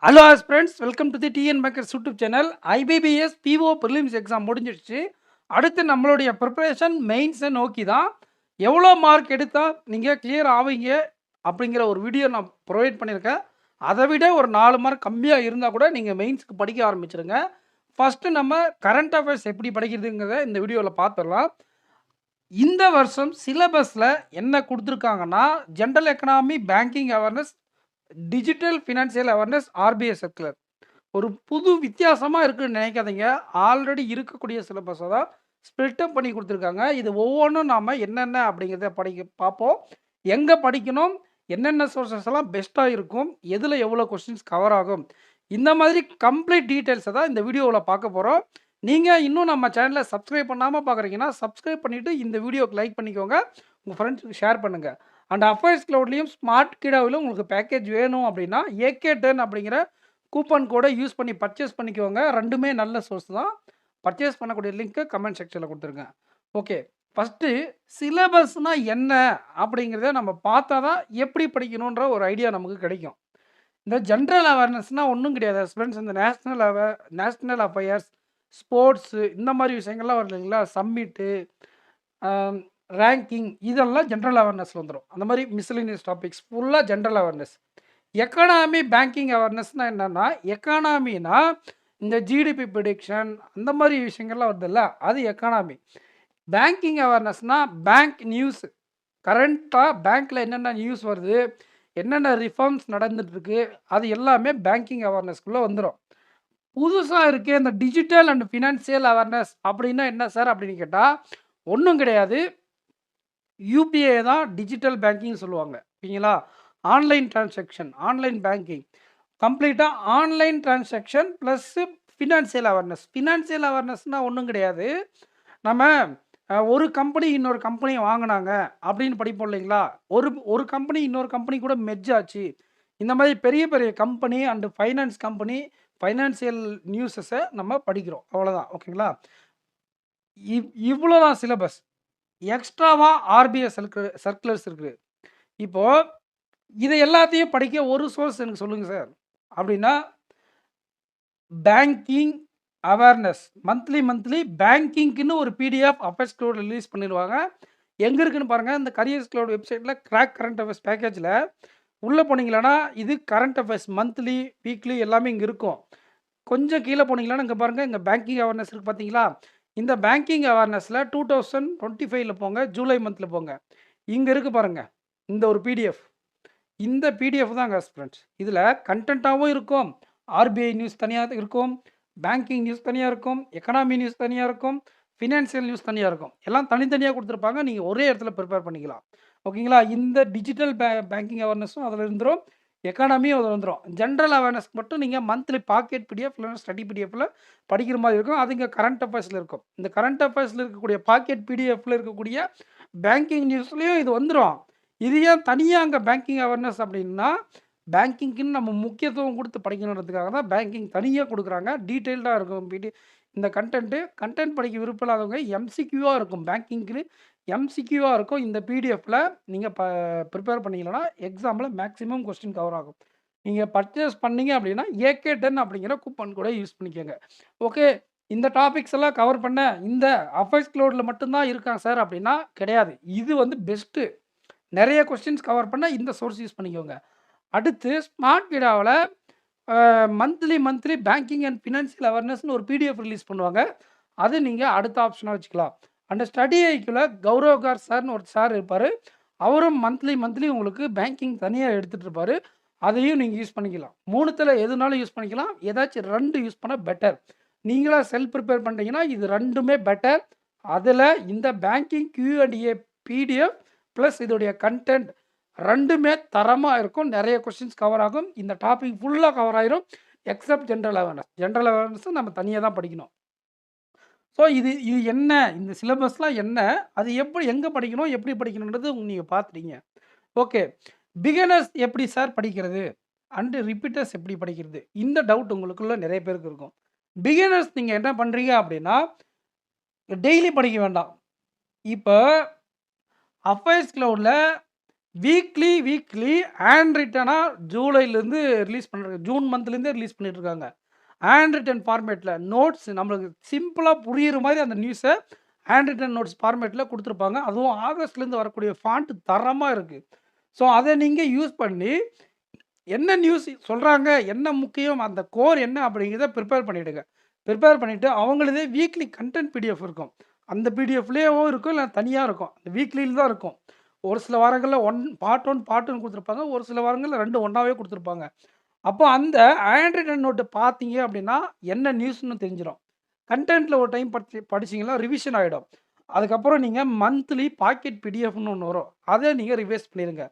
Hello friends, welcome to the TN makers YouTube channel. IBPS PO prelims exam முடிஞ்சிடுச்சு. அடுத்து நம்மளுடைய preparation மெயின்ஸை நோக்கி தான். எவ்வளோ மார்க் எடுத்தால் நீங்கள் கிளியர் ஆவீங்க அப்படிங்கிற ஒரு வீடியோ நான் ப்ரொவைட் பண்ணியிருக்கேன். அதை விட ஒரு 4 மார்க் கம்மியாக இருந்தால் கூட நீங்கள் மெயின்ஸுக்கு படிக்க ஆரம்பிச்சிருங்க. ஃபஸ்ட்டு நம்ம கரண்ட் அஃபேர்ஸ் எப்படி படிக்கிறதுங்கிறத இந்த வீடியோவில் பார்த்துடலாம். இந்த வருஷம் சிலபஸில் என்ன கொடுத்துருக்காங்கன்னா, general economy, banking awareness, digital financial awareness, RBI circular. ஒரு புது வித்தியாசமாக இருக்குன்னு நினைக்காதீங்க. ஆல்ரெடி இருக்கக்கூடிய சிலபஸை தான் ஸ்ப்ளிட்டப் பண்ணி கொடுத்துருக்காங்க. இது ஒவ்வொன்றும் நாம் என்னென்ன அப்படிங்கிறத பார்ப்போம். எங்கே படிக்கணும், என்னென்ன சோர்சஸ் எல்லாம் பெஸ்ட்டாக இருக்கும், எதில் எவ்வளோ கொஸ்டின்ஸ் கவர் ஆகும், இந்த மாதிரி கம்ப்ளீட் டீட்டெயில்ஸை தான் இந்த வீடியோவில் பார்க்க போகிறோம். நீங்கள் இன்னும் நம்ம சேனலை சப்ஸ்கிரைப் பண்ணாமல் பார்க்குறீங்கன்னா சப்ஸ்கிரைப் பண்ணிவிட்டு இந்த வீடியோக்கு லைக் பண்ணிக்கோங்க, உங்கள் ஃப்ரெண்ட்ஸுக்கு ஷேர் பண்ணுங்கள். அண்ட் அஃபேர்ஸ் க்ளவுட்லேயும் ஸ்மார்ட் கிடாவிலும் உங்களுக்கு பேக்கேஜ் வேணும் அப்படின்னா AK10 அப்படிங்கிற கூப்பன் கோடை யூஸ் பண்ணி பர்ச்சேஸ் பண்ணிக்கோங்க. ரெண்டுமே நல்ல சோர்ஸ் தான். பர்ச்சேஸ் பண்ணக்கூடிய லிங்க்கை கமெண்ட் செக்ஷனில் கொடுத்துருங்க. ஓகே, ஃபஸ்ட்டு சிலபஸ்னால் என்ன அப்படிங்கிறத நம்ம பார்த்தா தான் எப்படி படிக்கணுன்ற ஒரு ஐடியா நமக்கு கிடைக்கும். இந்த ஜென்ரல் அவேர்னஸ்னால் ஒன்றும் கிடையாது ஃப்ரெண்ட்ஸ். இந்த நேஷ்னல் அஃபேர்ஸ், ஸ்போர்ட்ஸு, இந்த மாதிரி விஷயங்கள்லாம் வருது இல்லைங்களா, சம்மிட்டு, ரேங்கிங், இதெல்லாம் ஜென்ரல் அவேர்னஸில் வந்துடும். அந்த மாதிரி மிஸ்லினியஸ் டாபிக்ஸ் ஃபுல்லாக ஜென்ரல் அவேர்னஸ். எக்கானமி, பேங்கிங் அவேர்னஸ்னால் என்னென்னா, எக்கானமினா இந்த ஜிடிபி ப்ரிடிக்ஷன் அந்த மாதிரி விஷயங்கள்லாம் வருதுல்ல, அது எக்கானமி. பேங்கிங் அவேர்னஸ்னால் பேங்க் நியூஸ், கரண்ட்டாக பேங்க்கில் என்னென்ன நியூஸ் வருது, என்னென்ன ரிஃபார்ம்ஸ் நடந்துகிட்ருக்கு, அது எல்லாமே பேங்கிங் அவேர்னஸ்க்குள்ளே வந்துடும். புதுசாக இருக்கே இந்த டிஜிட்டல் அண்ட் ஃபினான்சியல் அவேர்னஸ் அப்படின்னா என்ன சார் அப்படின்னு கேட்டால், ஒன்றும் கிடையாது. யூபிஐ தான் டிஜிட்டல் பேங்கிங் சொல்லுவாங்க, ஓகேங்களா. ஆன்லைன் டிரான்சாக்ஷன், ஆன்லைன் பேங்கிங், கம்ப்ளீட்டாக online transaction plus financial awareness. Financial அவேர்னஸ்னால் ஒன்றும் கிடையாது. நம்ம ஒரு கம்பெனி இன்னொரு கம்பெனி வாங்கினாங்க அப்படின்னு படிப்போம் இல்லைங்களா. ஒரு ஒரு கம்பெனி இன்னொரு கம்பெனி கூட மெர்ஜ் ஆச்சு. இந்த மாதிரி பெரிய பெரிய company and finance company, financial நியூஸஸை நம்ம படிக்கிறோம், அவ்வளோதான், ஓகேங்களா. இவ்வளோ தான் சிலபஸ். எக்ஸ்ட்ராவாக ஆர்பிஐ சர்க்குலர்ஸ் இருக்குது. இப்போது இதை எல்லாத்தையும் படிக்க ஒரு சோர்ஸ் எனக்கு சொல்லுங்கள் சார் அப்படின்னா, பேங்கிங் அவேர்னஸ் மந்த்லி பேங்கிங்க்குன்னு ஒரு பிடிஎஃப் அஃபேர்ஸ் க்ளவுட் ரிலீஸ் பண்ணிடுவாங்க. எங்கே இருக்குன்னு பாருங்கள், இந்த கரியர்ஸ் க்ளவுட் வெப்சைட்டில் கிராக் கரண்ட் அஃபேர்ஸ் பேக்கேஜில் உள்ளே போனீங்களன்னா இது கரண்ட் அஃபேர்ஸ் மந்த்லி, வீக்லி எல்லாமே இங்கே இருக்கும். கொஞ்சம் கீழே போனீங்கன்னா இங்கே பாருங்கள், இங்கே பேங்கிங் அவேர்னஸ் இருக்குது பார்த்தீங்களா. இந்த பேங்கிங் அவேர்னஸில் 2025 போங்க, ஜூலை மந்தில் போங்க, இங்கே இருக்குது பாருங்கள் இந்த ஒரு பிடிஎஃப். இந்த பிடிஎஃப் தான் ஃப்ரெண்ட்ஸ். இதில் கண்டென்ட்டாகவும் இருக்கும், ஆர்பிஐ நியூஸ் தனியாக இருக்கும், பேங்கிங் நியூஸ் தனியாக இருக்கும், எக்கனாமி நியூஸ் தனியாக இருக்கும், ஃபினான்சியல் நியூஸ் தனியாக இருக்கும். எல்லாம் தனித்தனியாக கொடுத்துருப்பாங்க. நீங்கள் ஒரே இடத்துல ப்ரிப்பேர் பண்ணிக்கலாம், ஓகேங்களா. இந்த டிஜிட்டல் பேங்கிங் அவேர்னஸும் அதில் இருந்துடும், எக்கானமியும் அதில் வந்துடும். ஜென்ரல் அவேர்னஸ் மட்டும் நீங்கள் மந்த்லி பாக்கெட் பிடிஎஃப் இல்லைன்னா ஸ்டடி பிடிஎஃப்பில் படிக்கிற மாதிரி இருக்கும். அது இங்கே கரண்ட் அஃபேர்ஸில் இருக்கும். இந்த கரண்ட் அஃபேர்ஸில் இருக்கக்கூடிய பாக்கெட் பிடிஎஃப்பில் இருக்கக்கூடிய பேங்கிங் நியூஸ்லேயும் இது வந்துடும். இது ஏன் தனியாக அங்கே பேங்கிங் அவேர்னஸ் அப்படின்னா, பேங்கிங்க்குன்னு நம்ம முக்கியத்துவம் கொடுத்து படிக்கணுன்றதுக்காக தான் பேங்கிங் தனியாக கொடுக்குறாங்க. டீட்டெயில்டாக இருக்கும் இந்த கண்டென்ட் படிக்க விருப்பம் இல்லாதவங்க எம்சிக்யூவாக இருக்கும், பேங்கிங்க்குன்னு எம்சிக்யூவாக இருக்கும். இந்த பிடிஎஃப்பில் நீங்கள் ப்ரிப்பேர் பண்ணிங்கன்னா எக்ஸாமில் மேக்ஸிமம் கொஸ்டின் கவர் ஆகும். நீங்கள் பர்ச்சேஸ் பண்ணீங்க அப்படின்னா AK10 அப்படிங்கிற கூப்பன் கூட யூஸ் பண்ணிக்கோங்க. ஓகே, இந்த டாபிக்ஸ் எல்லாம் கவர் பண்ண இந்த அஃபேர்ஸ் க்ளவுடில் மட்டும்தான் இருக்காங்க சார் அப்படின்னா கிடையாது. இது வந்து பெஸ்ட்டு. நிறைய கொஸ்டின்ஸ் கவர் பண்ண இந்த சோர்ஸ் யூஸ் பண்ணிக்கோங்க. அடுத்து ஸ்மார்ட் கிடாவில் மந்த்லி பேங்கிங் அண்ட் ஃபினான்சியல் அவேர்னஸ்னு ஒரு பிடிஎஃப் ரிலீஸ் பண்ணுவாங்க. அது நீங்கள் அடுத்த ஆப்ஷனாக வச்சுக்கலாம். அந்த ஸ்டடி ஐக்கில் கௌரவ்கார் சார்னு ஒரு சார் இருப்பார். அவரும் மந்த்லி உங்களுக்கு பேங்கிங் தனியாக எடுத்துகிட்டு இருப்பார். அதையும் நீங்கள் யூஸ் பண்ணிக்கலாம். 3த்தில் எதுனாலும் யூஸ் பண்ணிக்கலாம். ஏதாச்சும் 2 யூஸ் பண்ணால் பெட்டர். நீங்களாக செல்ஃப் ப்ரிப்பேர் பண்ணுறீங்கன்னா இது 2மே பெட்டர். அதில் இந்த பேங்கிங் Q&A பிடிஎஃப் ப்ளஸ் இதோடைய கண்டென்ட் 2மே தரமாக இருக்கும். நிறைய கொஸ்டின்ஸ் கவர் ஆகும். இந்த டாபிக் ஃபுல்லாக கவர் ஆயிரும் எக்ஸப்ட் ஜென்ரல் அவேர்னஸ். ஜென்ரல் அவேர்னஸும் நம்ம தனியாக தான் படிக்கணும். ஸோ இது என்ன, இந்த சிலபஸ்லாம் என்ன, அது எங்கே படிக்கணும், எப்படி படிக்கணுன்றது நீங்கள் பார்த்துட்டீங்க. ஓகே, பிகினர்ஸ் எப்படி சார் படிக்கிறது அண்டு ரிப்பீட்டர்ஸ் எப்படி படிக்கிறது, இந்த டவுட் உங்களுக்குள்ள நிறைய பேருக்கு இருக்கும். பிகினர்ஸ் நீங்கள் என்ன பண்ணுறீங்க அப்படின்னா, டெய்லி படிக்க வேண்டாம். இப்போ அஃபேர்ஸ் க்ளவுடில் வீக்லி ஹேண்ட் ரிட்டனா ஜூலைலேருந்து ரிலீஸ் பண்ணுறாங்க. ஜூன் மந்த்லேருந்தே ரிலீஸ் பண்ணிட்டு இருக்காங்க. ஹேண்ட் ரிட்டன் ஃபார்மேட்டில் நோட்ஸ் நம்மளுக்கு சிம்பிளா புரியிற மாரி அந்த நியூஸ ஹேண்ட் ரிட்டன் நோட்ஸ் ஃபார்மேட்டில குடுத்துருப்பாங்க. அதுவும் ஆகஸ்ட்லேருந்து வரக்கூடிய ஃபாண்ட் தரமா இருக்கு. ஸோ அத நீங்க யூஸ் பண்ணி என்ன நியூஸ் சொல்றாங்க, என்ன முக்கியம், அந்த கோர் என்ன அப்படிங்கிறத ப்ரிப்பேர் பண்ணிடுங்க. ப்ரிப்பேர் பண்ணிட்டு அவங்களுதே வீக்லி கன்டென்ட் பிடிஎஃப் இருக்கும். அந்த பிடிஎஃப்லேயும் இருக்கும், இல்ல தனியா இருக்கும். அந்த வீக்லில தான் இருக்கும். ஒரு சில வாரங்கள்ல பார்ட் 1 பார்ட் 2ன்னு குடுத்துருப்பாங்க. ஒரு சில வாரங்கள்ல 2 ஒண்ணாவே குடுத்துருப்பாங்க. அப்போ அந்த ஹேண்ட் ரிட்டன் நோட்ட பார்த்தீங்க அப்படின்னா, என்ன நியூஸ்ன்னு தெரிஞ்சிரும். கன்டென்ட்ல ஒரு டைம் படிச்சீங்கன்னா ரிவிஷன் ஆயிடும். அதுக்கப்புறம் நீங்க மந்த்லி பாக்கெட் பிடிஎஃப்னு ஒண்ணு வரும். அத நீங்க ரிவைஸ் பண்ணிருங்க.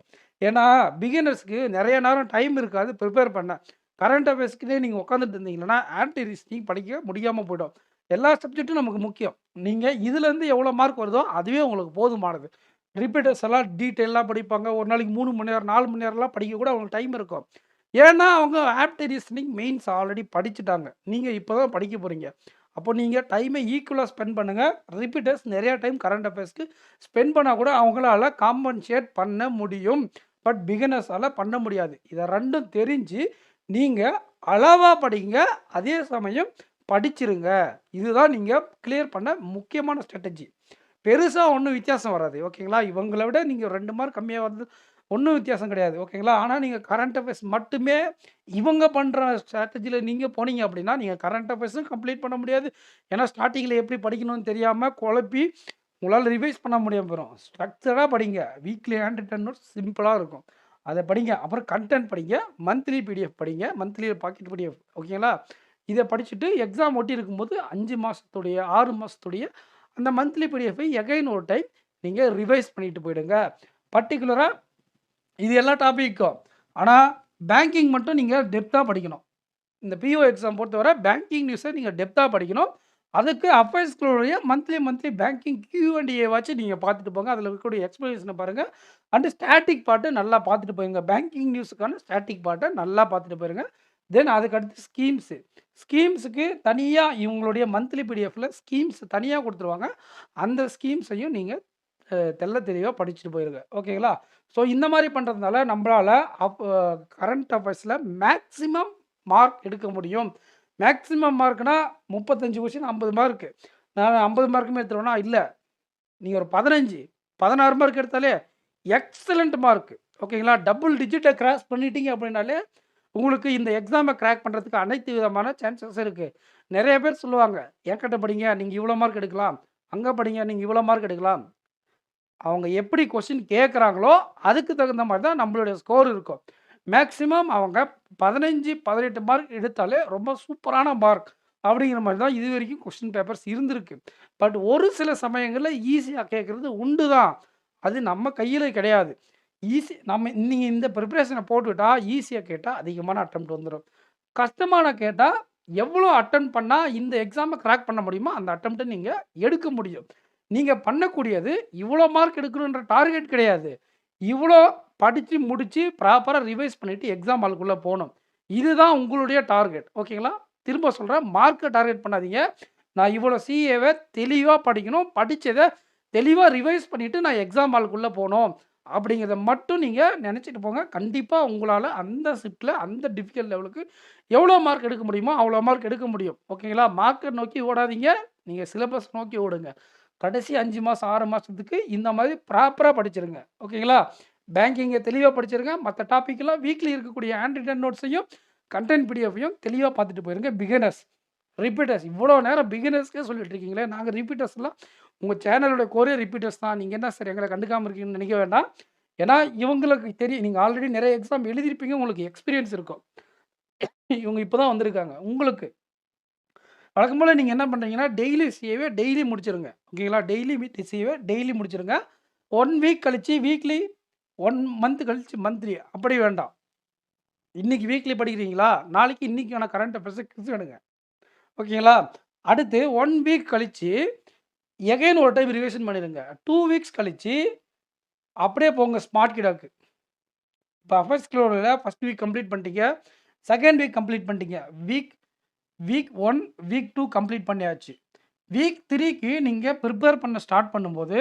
ஏன்னா, பிகினர்ஸ்க்கு நெறைய நேரம் டைம் இருக்காது ப்ரிப்பேர் பண்ண. கரண்ட் அஃபேர்ஸ்க்குன்னே நீங்க உட்காந்துட்டு இருந்தீங்கன்னா, ஆன்டி ரீசனிங் படிக்க முடியாம போயிடும். எல்லா சப்ஜெக்ட்டும் நமக்கு முக்கியம். நீங்க இதுலேருந்து எவ்வளோ மார்க் வருதோ, அதுவே உங்களுக்கு போதுமானது. ரிப்பீட்டர்ஸ் எல்லாம் டீட்டெயிலா படிப்பாங்க. ஒரு நாளைக்கு 3 மணி நேரம், 4 மணி நேரம்லாம் படிக்க கூட அவங்களுக்கு டைம் இருக்கும். ஏன்னா, அவங்க ஆப்ட் ரீசனிங் மெயின்ஸ் ஆல்ரெடி படிச்சுட்டாங்க. நீங்க இப்ப தான் படிக்க போறீங்க. அப்போ நீங்க டைமை ஈக்குவலா ஸ்பெண்ட் பண்ணுங்க. ரிப்பீட்டர்ஸ் நெறைய டைம் கரண்ட் அஃபேர்ஸ்க்கு ஸ்பெண்ட் பண்ணா கூட அவங்களால காம்பன்சேட் பண்ண முடியும். பட் பிகினர்ஸால பண்ண முடியாது. இத 2ம் தெரிஞ்சு நீங்க அளவா படிங்க. அதே சமயம் படிச்சிருங்க. இதுதான் நீங்க கிளியர் பண்ண முக்கியமான ஸ்ட்ராட்டஜி. பெருசா ஒண்ணும் வித்தியாசம் வராது. ஓகேங்களா? இவங்கள விட நீங்க 2 மார்க் கம்மியா வந்து ஒண்ணும் வித்தியாசம் கிடையாது. ஓகேங்களா? ஆனா நீங்க கரண்ட் அஃபேர்ஸ் மட்டுமே இவங்க பண்ற ஸ்ட்ராட்டஜில நீங்க போனீங்க அப்படின்னா, நீங்க கரண்ட் அஃபேர்ஸும் கம்ப்ளீட் பண்ண முடியாது. ஏன்னா ஸ்டார்ட்டிங்ல எப்படி படிக்கணும்னு தெரியாம குழப்பி உங்களால ரிவைஸ் பண்ண முடியாம போயிரும். ஸ்ட்ரக்சரா படிங்க. வீக்லி ஹேண்ட் ரிட்டன் நோட்ஸ் சிம்பிளா இருக்கும். அத படிங்க. அப்புறம் கன்டென்ட் படிங்க. மந்த்லி பிடிஎஃப் படிங்க. மந்த்லி பாக்கெட் பிடிஎஃப் ஓகேங்களா? இத படிச்சுட்டு எக்ஸாம் ஒட்டி இருக்கும்போது 5 மாசத்துடைய, 6 மாசத்துடைய அந்த மந்த்லி பிடிஎஃப்பை எகைன் ஒரு டைம் நீங்க ரிவைஸ் பண்ணிட்டு போயிடுங்க. பர்ட்டிகுலரா இது எல்லா டாபிக்கும். ஆனா, பேங்கிங் மட்டும் நீங்க டெப்த்தா படிக்கணும். இந்த பிஓ எக்ஸாம் பொறுத்தவரை பேங்கிங் நியூஸ நீங்க டெப்த்தா படிக்கணும். அதுக்கு அஃபேர்ஸ்களுடைய மந்த்லி பேங்கிங் Q&A வாச்சும் நீங்க பார்த்துட்டு போங்க. அதில இருக்கக்கூடிய எக்ஸ்ப்ளனேஷன பாருங்க. அண்ட் ஸ்டாட்டிக் பார்ட் நல்லா பார்த்துட்டு போயிருங்க. பேங்கிங் நியூஸுக்கான ஸ்டாட்டிக் பார்ட்ட நல்லா பார்த்துட்டு போயிருங்க. தென் அதுக்கு அடுத்து ஸ்கீம்ஸு. ஸ்கீம்ஸுக்கு தனியா இவங்களுடைய மந்த்லி பிடிஎஃப்ல ஸ்கீம்ஸ் தனியா குடுத்துருவாங்க. அந்த ஸ்கீம்ஸையும் நீங்க தெள்ள தெளிவா படிச்சுட்டு போயிருங்க. ஓகேங்களா? ஸோ இந்த மாரி பண்றதுனால நம்பளால கரண்ட் அஃபேர்ஸ்ல மேக்ஸிமம் மார்க் எடுக்க முடியும். மேக்ஸிமம் மார்க்னா 35 கொஸ்டின் 50 மார்க். நான் 50 மார்க்குமே எடுத்துருவேனா? இல்ல. நீங்க ஒரு 15, 16 மார்க் எடுத்தாலே எக்ஸலன்ட் மார்க். ஓகேங்களா? டபுள் டிஜிட்ட கிராஸ் பண்ணிட்டீங்க அப்படின்னாலே, உங்களுக்கு இந்த எக்ஸாம கிராக் பண்றதுக்கு அனைத்து விதமான சான்சஸ் இருக்கு. நெறைய பேர் சொல்லுவாங்க, "என்கிட்ட படிங்க, நீங்க இவ்வளோ மார்க் எடுக்கலாம். அங்க படிங்க, நீங்க இவ்வளோ மார்க் எடுக்கலாம்." அவங்க எப்படி கொஸ்டின் கேட்குறாங்களோ, அதுக்கு தகுந்த மாரி தான் நம்மளுடைய ஸ்கோர் இருக்கும். மேக்ஸிமம் அவங்க 15, 18 மார்க் எடுத்தாலே ரொம்ப சூப்பரான மார்க். அப்படிங்கிற மாரி தான் இதுவரைக்கும் கொஸ்டின் பேப்பர்ஸ் இருந்திருக்கு. பட் ஒரு சில சமயங்கள்ல ஈஸியா கேட்கறது உண்டு தான். அது நம்ம கையில கிடையாது. நீங்க இந்த பிரிப்பரேஷன போட்டுட்டா, ஈஸியா கேட்டா அதிகமான அட்டெம்ப்ட் வந்துரும். கஷ்டமான கேட்டா, எவ்வளோ அட்டெம்ப்ட் பண்ணா இந்த எக்ஸாம கிராக் பண்ண முடியுமோ, அந்த அட்டெம்ப்ட்ட நீங்க எடுக்க முடியும். நீங்க பண்ணக்கூடியது இவ்வளோ மார்க் எடுக்கணுன்ற டார்கெட் கிடையாது. இவ்வளோ படிச்சு முடிச்சு ப்ராப்பரா ரிவைஸ் பண்ணிட்டு எக்ஸாம் ஹாலுக்குள்ள போணும். இதுதான் உங்களுடைய டார்கெட். ஓகேங்களா? திரும்ப சொல்றேன். மார்க்க டார்கெட் பண்ணாதீங்க. நான் இவ்வளோ சிஏவ தெளிவா படிக்கணும். படிச்சத தெளிவா ரிவைஸ் பண்ணிட்டு நான் எக்ஸாம் ஹாலுக்குள்ள போணும். அப்படிங்கிறத மட்டும் நீங்க நெனச்சுட்டு போங்க. கண்டிப்பா உங்களால அந்த ஷிஃப்ட்ல அந்த டிஃபிகல்ட் லெவலுக்கு எவ்வளோ மார்க் எடுக்க முடியுமோ, அவ்வளோ மார்க் எடுக்க முடியும். ஓகேங்களா? மார்க்க நோக்கி ஓடாதீங்க. நீங்க சிலபஸ் நோக்கி ஓடுங்க. கடைசி 5 மாசம், 6 மாசத்துக்கு இந்த மாதிரி ப்ராப்பரா படிச்சிருங்க. ஓகேங்களா? பேங்கிங்க தெளிவா படிச்சிருங்க. மத்த டாபிக்லாம் வீக்லி இருக்கக்கூடிய ஹேண்ட் ரிட்டன் நோட்ஸையும், கன்டென்ட் பிடிஎஃப்பையும் தெளிவா பார்த்துட்டு போயிருங்க. பிகினர்ஸ், ரிப்பீட்டர்ஸ் இவ்வளோ நேரம் பிகினர்ஸ்க்கே சொல்லிட்டு இருக்கீங்களே, நாங்க ரிப்பீட்டர்ஸ்லாம் உங்க சேனலோட கோரே ரிப்பீட்டர்ஸ் தான். நீங்க என்ன சார் எங்கள கண்டுக்காம இருக்கீங்கன்னு நெனைக்க வேண்டாம். ஏன்னா, இவங்களுக்கு தெரியும். நீங்க ஆல்ரெடி நெறைய எக்ஸாம் எழுதியிருப்பீங்க. உங்களுக்கு எக்ஸ்பீரியன்ஸ் இருக்கும். இவங்க இப்ப தான் வந்திருக்காங்க. உங்களுக்கு வழக்கம் போல நீங்க என்ன பண்றீங்கன்னா, டெய்லி சிஏவ டெய்லி முடிச்சிருங்க. ஓகேங்களா? டெய்லி சிஏவ டெய்லி முடிச்சிருங்க. 1 வீக் கழிச்சு வீக்லி, 1 மந்த் கழிச்சு மந்த்லி அப்படி வேண்டாம். இன்னைக்கு வீக்லி படிக்கிறீங்களா? நாளைக்கு இன்னைக்கான கரண்ட் அஃபேர்ஸ குவிஸ் எடுங்க. ஓகேங்களா? அடுத்து 1 வீக் கழிச்சு எகைன் ஒரு டைம் ரிவிஷன் பண்ணிருங்க. 2 வீக்ஸ் கழிச்சு அப்படியே போங்க ஸ்மார்ட் கிடாக்கு. இப்ப அஃபேர்ஸ் க்ளோல ஃபர்ஸ்ட் வீக் கம்ப்ளீட் பண்ணிட்டீங்க. செகண்ட் வீக் கம்ப்ளீட் பண்ணிட்டீங்க. வீக் வீக் 1, வீக் 2 கம்ப்ளீட் பண்ணியாச்சு. வீக் 3க்கு நீங்க பிரிப்பேர் பண்ண ஸ்டார்ட் பண்ணும்போது,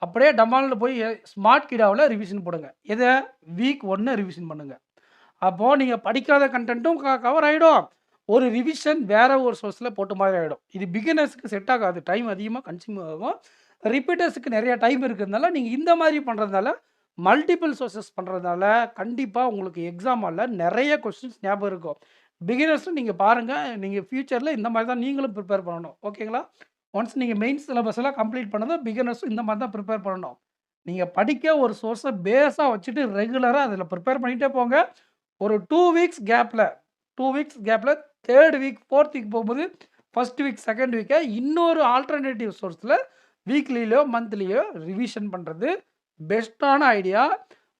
அப்படியே டமால்னு போய் ஸ்மார்ட் கிடாவில் ரிவிஷன் போடுங்க. எதை? வீக் 1 ரிவிஷன் பண்ணுங்க. அப்போது நீங்கள் படிக்காத கண்டென்ட்டும் கவர் ஆகிடும். ஒரு ரிவிஷன் வேறு ஒரு சோர்ஸில் போட்ட மாதிரி ஆகிடும். இது பிகினர்ஸ்க்கு செட் ஆகாது. டைம் அதிகமாக கன்சியூம் ஆகும். ரிப்பீட்டர்ஸுக்கு நிறைய டைம் இருக்கிறதுனால நீங்கள் இந்த மாதிரி பண்ணுறதுனால மல்டிபிள் சோர்சஸ் பண்ணுறதுனால கண்டிப்பாக உங்களுக்கு எக்ஸாம் ஹாலில் நிறைய கொஸ்டின்ஸ் ஞாபகம் இருக்கும். பிகினர்ஸும் நீங்கள் பாருங்கள். நீங்கள் ஃப்யூச்சரில் இந்த மாதிரி தான் நீங்களும் ப்ரிப்பேர் பண்ணணும். ஓகேங்களா? ஒன்ஸ் நீங்கள் மெயின் சிலபஸ் எல்லாம் கம்ப்ளீட் பண்ணதும் பிகினர்ஸும் இந்த மாதிரி தான் ப்ரிப்பேர் பண்ணணும். நீங்கள் படிக்க ஒரு சோர்ஸை பேஸாக வச்சுட்டு ரெகுலராக அதில் ப்ரிப்பேர் பண்ணிகிட்டே போங்க. ஒரு 2 வீக்ஸ் கேப்பில் 3rd வீக் 4th வீக் போகும்போது ஃபர்ஸ்ட் வீக் 2nd வீக்கை இன்னொரு ஆல்டர்னேட்டிவ் சோர்ஸில் வீக்லியோ மந்த்லியோ ரிவிஷன் பண்ணுறது பெஸ்ட்டான ஐடியா.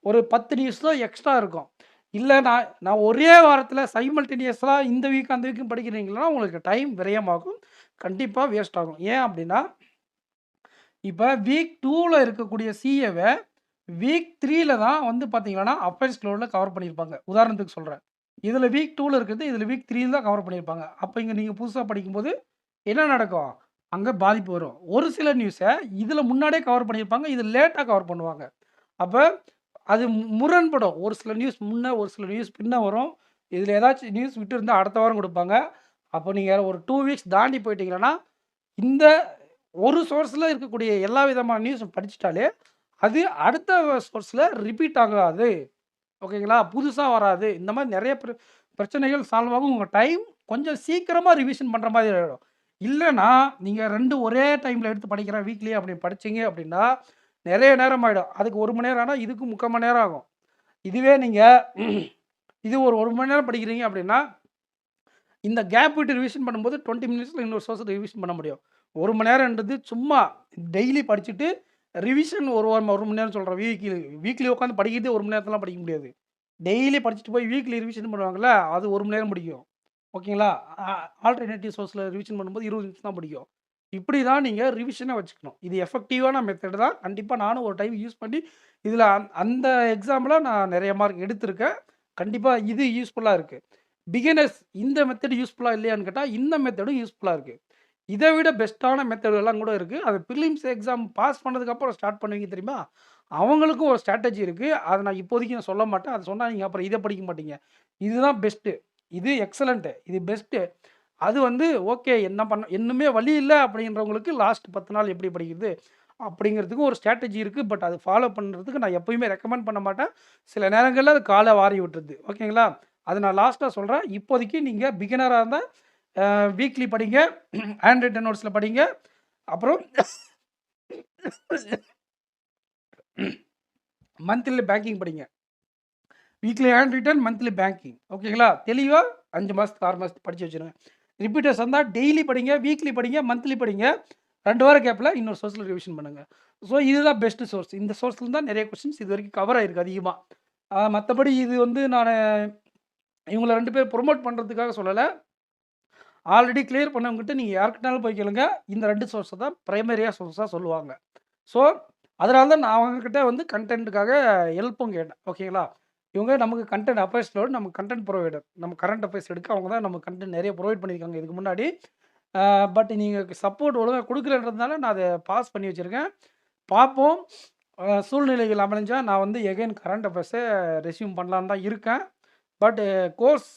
ஒரு 10 நியூஸ் தான் எக்ஸ்ட்ரா இருக்கும். இல்லை நான் ஒரே வாரத்தில் சைமல்டேனியஸாக இந்த வீக் அந்த வீக்கும் படிக்கிறீங்களா உங்களுக்கு டைம் விரயமாகும். கண்டிப்பாக வேஸ்ட் ஆகும். ஏன் அப்படின்னா இப்போ வீக் 2ல் இருக்கக்கூடிய சிஏவை வீக் 3ல் தான் வந்து பார்த்தீங்கன்னா அஃபேர்ஸ் க்ளோடில் கவர் பண்ணியிருப்பாங்க. உதாரணத்துக்கு சொல்கிறேன். இதில் வீக் 2ல் இருக்கிறது இதில் வீக் 3ல் தான் கவர் பண்ணியிருப்பாங்க. அப்போ இங்கே நீங்கள் புதுசாக படிக்கும்போது என்ன நடக்கும்? அங்கே பாதிப்பு வரும். ஒரு சில நியூஸை இதில் முன்னாடியே கவர் பண்ணியிருப்பாங்க. இது லேட்டாக கவர் பண்ணுவாங்க. அப்போ அது முரண்படும். ஒரு சில நியூஸ் முன்ன ஒரு சில நியூஸ் பின்ன வரும். இதில் ஏதாச்சும் நியூஸ் விட்டு இருந்தால் அடுத்த வாரம் கொடுப்பாங்க. அப்போ நீங்கள் ஒரு 2 வீக்ஸ் தாண்டி போயிட்டீங்கன்னா இந்த ஒரு சோர்ஸில் இருக்கக்கூடிய எல்லா விதமான நியூஸும் படிச்சிட்டாலே அது அடுத்த சோர்ஸில் ரிப்பீட் ஆகாது. ஓகேங்களா? புதுசாக வராது. இந்த மாதிரி நிறைய பிரச்சனைகள் சால்வ் ஆகும். உங்கள் டைம் கொஞ்சம் சீக்கிரமாக ரிவிஷன் பண்ணுற மாதிரி ஆகிடும். இல்லைன்னா நீங்கள் 2 ஒரே டைமில் எடுத்து படிக்கிறேன் வீக்லி அப்படி படிச்சிங்க அப்படின்னா நிறைய நேரம் ஆகிடும். அதுக்கு 1 மணி நேரம் ஆனால் இதுக்கு 3/4 மணி நேரம் ஆகும். இதுவே நீங்கள் இது ஒரு 1 மணி நேரம் படிக்கிறீங்க அப்படின்னா இந்த கேப் விட்டு ரிவிஷன் பண்ணும்போது 20 மினிட்ஸில் இன்னொரு சோர்ஸ் ரிவிஷன் பண்ண முடியும். 1 மணி நேரம்ன்றது சும்மா டெய்லி படிச்சுட்டு ரிவிஷன் ஒரு மணி நேரம் சொல்கிறேன். வீக்லி உட்காந்து படிக்கிறது 1 மணி நேரத்துலாம் படிக்க முடியாது. டெய்லி படிச்சுட்டு போய் வீக்லி ரிவிஷன் பண்ணுவாங்கள்ல, அது 1 மணி நேரம் பிடிக்கும். ஓகேங்களா? ஆல்டர்னேட்டிவ் சோர்ஸில் ரிவிஷன் பண்ணும்போது 20 நிமிஷம் தான் பிடிக்கும். இப்படி தான் நீங்கள் ரிவிஷனை வச்சுக்கணும். இது எஃபெக்டிவான மெத்தட் தான். கண்டிப்பாக நானும் ஒரு டைம் யூஸ் பண்ணி இதில் அந்த எக்ஸாமில் நான் நிறைய மார்க் எடுத்திருக்கேன். கண்டிப்பாக இது யூஸ்ஃபுல்லாக இருக்குது. பிகினர்ஸ் இந்த மெத்தட் யூஸ்ஃபுல்லாக இல்லையான்னு கேட்டால் இந்த மெத்தடும் யூஸ்ஃபுல்லாக இருக்குது. இதை விட பெஸ்ட்டான மெத்தட் எல்லாம் கூட இருக்குது. அது ப்ரிலிம்ஸ் எக்ஸாம் பாஸ் பண்ணதுக்கப்புறம் ஸ்டார்ட் பண்ணுவீங்க தெரியுமா? அவங்களுக்கும் ஒரு ஸ்ட்ராட்டஜி இருக்குது. அதை நான் இப்போதைக்கு நான் சொல்ல மாட்டேன். அதை சொன்னால் நீங்கள் அப்புறம் இதை படிக்க மாட்டீங்க. இதுதான் பெஸ்ட்டு. இது எக்ஸலண்ட்டு. இது பெஸ்ட்டு. அது வந்து ஓகே இன்னுமே வழி இல்லை அப்படின்றவங்களுக்கு லாஸ்ட் 10 நாள் எப்படி படிக்கிறது அப்படிங்கிறதுக்கு ஒரு ஸ்ட்ராட்டஜி இருக்குது. பட் அது ஃபாலோ பண்ணுறதுக்கு நான் எப்போயுமே ரெக்கமெண்ட் பண்ண மாட்டேன். சில நேரங்களில் அது காலை வாரி விட்டுருது. ஓகேங்களா? அது நான் லாஸ்ட்டாக சொல்கிறேன். இப்போதைக்கு நீங்கள் பிகினராக இருந்தால் வீக்லி படிங்க. ஹேண்ட் ரிட்டன் நோட்ஸில் படிங்க. அப்புறம் மந்த்லி பேங்கிங் படிங்க. Weekly hand return, monthly banking. ஓகேங்களா? தெளிவாக 5 மாதத்துக்கு 6 மாதத்துக்கு படித்து வச்சுருங்க. ரிப்பீட்டர்ஸ் வந்தால் டெய்லி படிங்க, வீக்லி படிங்க, மந்த்லி படிங்க. 2 வார கேப்பில் இன்னொரு சோர்ஸில் ரிவிஷன் பண்ணுங்கள். ஸோ இதுதான் பெஸ்ட்டு சோர்ஸ். இந்த சோர்ஸில் தான் நிறைய கொஸ்டின்ஸ் இது வரைக்கும் கவர் ஆகிருக்கு அதிகமாக. மற்றபடி இது வந்து நான் இவங்கள 2 பேர் ப்ரொமோட் பண்ணுறதுக்காக சொல்லலை. ஆல்ரெடி கிளியர் பண்ணவங்ககிட்ட நீங்கள் யாருக்கிட்டாலும் போய் கேளுங்க. இந்த 2 சோர்ஸை தான் பிரைமரியாக சோர்ஸாக சொல்லுவாங்க. ஸோ அதனால தான் நான் அவங்கக்கிட்ட வந்து கண்டென்ட்டுக்காக ஹெல்ப்பும் கேட்டேன். ஓகேங்களா? இவங்க நமக்கு கண்டென்ட் அஃபேர்ஸோட நமக்கு கண்டென்ட் ப்ரொவைடர். நம்ம கரண்ட் அஃபேர்ஸ் எடுக்க அவங்க தான் நமக்கு கண்டென்ட் நிறைய ப்ரொவைட் பண்ணியிருக்காங்க இதுக்கு முன்னாடி. பட் நீங்கள் சப்போர்ட் ஒழுங்காக கொடுக்கலன்றதுனால நான் அதை பாஸ் பண்ணி வச்சுருக்கேன். பார்ப்போம். சூழ்நிலைகள் அமைஞ்சா நான் வந்து எகைன் கரண்ட் அஃபேர்ஸை ரெஸ்யூம் பண்ணலான்னு தான் இருக்கேன். பட் கோர்ஸ்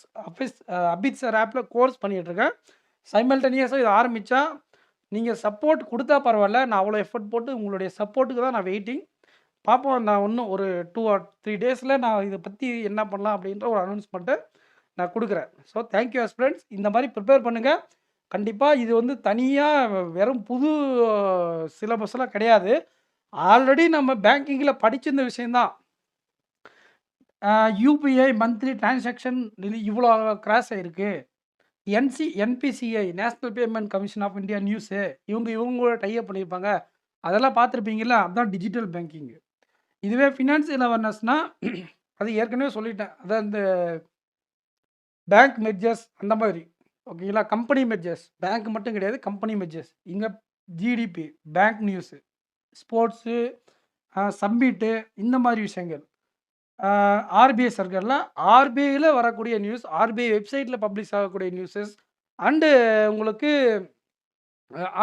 அபித் சார் ஆப்பில் கோர்ஸ் பண்ணிகிட்ருக்கேன். சைமல்டேனியஸாக இது ஆரம்பித்தா நீங்கள் சப்போர்ட் கொடுத்தா பரவாயில்ல. நான் அவ்வளோ எஃபர்ட் போட்டு உங்களுடைய சப்போர்ட்டுக்கு தான் நான் வெயிட்டிங். பார்ப்போம். நான் இன்னும் ஒரு 2 or 3 டேஸில் நான் இதை பற்றி என்ன பண்ணலாம் அப்படின்ற ஒரு அனௌன்ஸ்மெண்ட்டை நான் கொடுக்குறேன். So thank you friends. இந்த மாதிரி ப்ரிப்பேர் பண்ணுங்கள். கண்டிப்பாக இது வந்து தனியாக வெறும் புது சிலபஸ்லாம் கிடையாது. ஆல்ரெடி நம்ம பேங்கிங்கில் படிச்சிருந்த விஷயந்தான். யூபிஐ மந்த்லி டிரான்சாக்ஷன் இவ்வளோ கிராஸ் ஆகிருக்கு. NPCI national payment commission of India news இவங்களோட டைப் பண்ணியிருப்பாங்க. அதெல்லாம் பார்த்துருப்பீங்கல்ல. அதுதான் டிஜிட்டல் பேங்கிங். இதுவே ஃபினான்சியல் அவேர்னஸ்னால் அது ஏற்கனவே சொல்லிட்டேன். அதான் இந்த பேங்க் மெர்ஜர்ஸ் அந்த மாதிரி. ஓகேங்களா? Company mergers. பேங்க் மட்டும் கிடையாது, கம்பெனி மெர்ஜர்ஸ். இங்கே GDP, bank news, sports, summit இந்த மாதிரி விஷயங்கள். ஆர்பிஐ சர்க்கிளில் ஆர்பிஐயில் வரக்கூடிய நியூஸ், ஆர்பிஐ வெப்சைட்டில் பப்ளிஷ் ஆகக்கூடிய நியூஸஸ் அண்டு உங்களுக்கு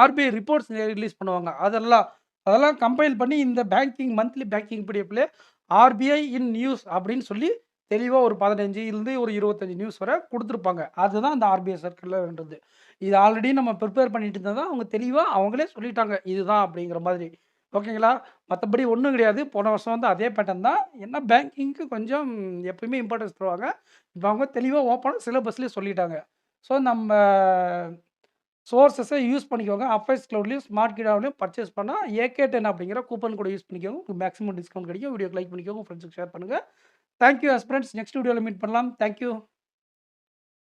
ஆர்பிஐ ரிப்போர்ட்ஸ் ரிலீஸ் பண்ணுவாங்க. அதெல்லாம் அதெல்லாம் கம்பைல் பண்ணி இந்த மந்த்லி பேங்கிங் பிடிஎஃப்ல ஆர்பிஐ இன் நியூஸ் அப்படின்னு சொல்லி தெளிவா ஒரு 15 இருந்து ஒரு 25 நியூஸ் வரை குடுத்துருப்பாங்க. அதுதான் இந்த ஆர்பிஐ சர்க்குலர்ன்றது. இது ஆல்ரெடி நம்ம ப்ரிப்பேர் பண்ணிட்டு இருந்தத அவங்க தெளிவா அவங்களே சொல்லிட்டாங்க. இதுதான் அப்படிங்கிற மாதிரி. ஓகேங்களா? மத்தபடி ஒண்ணும் கிடையாது. போன வருஷம் வந்து அதே பேட்டர்ன் தான். என்ன பேங்கிங்க்கு கொஞ்சம் எப்பயுமே இம்பார்ட்டன்ஸ் தருவாங்க. இப்ப அவங்க தெளிவா ஓப்பனா சிலபஸ்லயே சொல்லிட்டாங்க. ஸோ நம்ம சோர்ஸஸ யூஸ் பண்ணிக்கோங்க. அஃபைர்ஸ் கிளவுட்லயும், ஸ்மார்ட் கிடாவ்லயும் பர்ச்சேஸ் பண்ணா AK10 அப்படிங்கிற கூப்பன் கோட யூஸ் பண்ணிக்கோங்க. உங்களுக்கு மேக்ஸிமம் டிஸ்கவுண்ட் கிடைக்கும். வீடியோக்கு லைக் பண்ணிக்கோங்க. உங்க ஃப்ரெண்ட்ஸ்க்கு ஷேர் பண்ணுங்க. Thank you aspirants. நெக்ஸ்ட் வீடியோல மீட் பண்ணலாம். Thank you.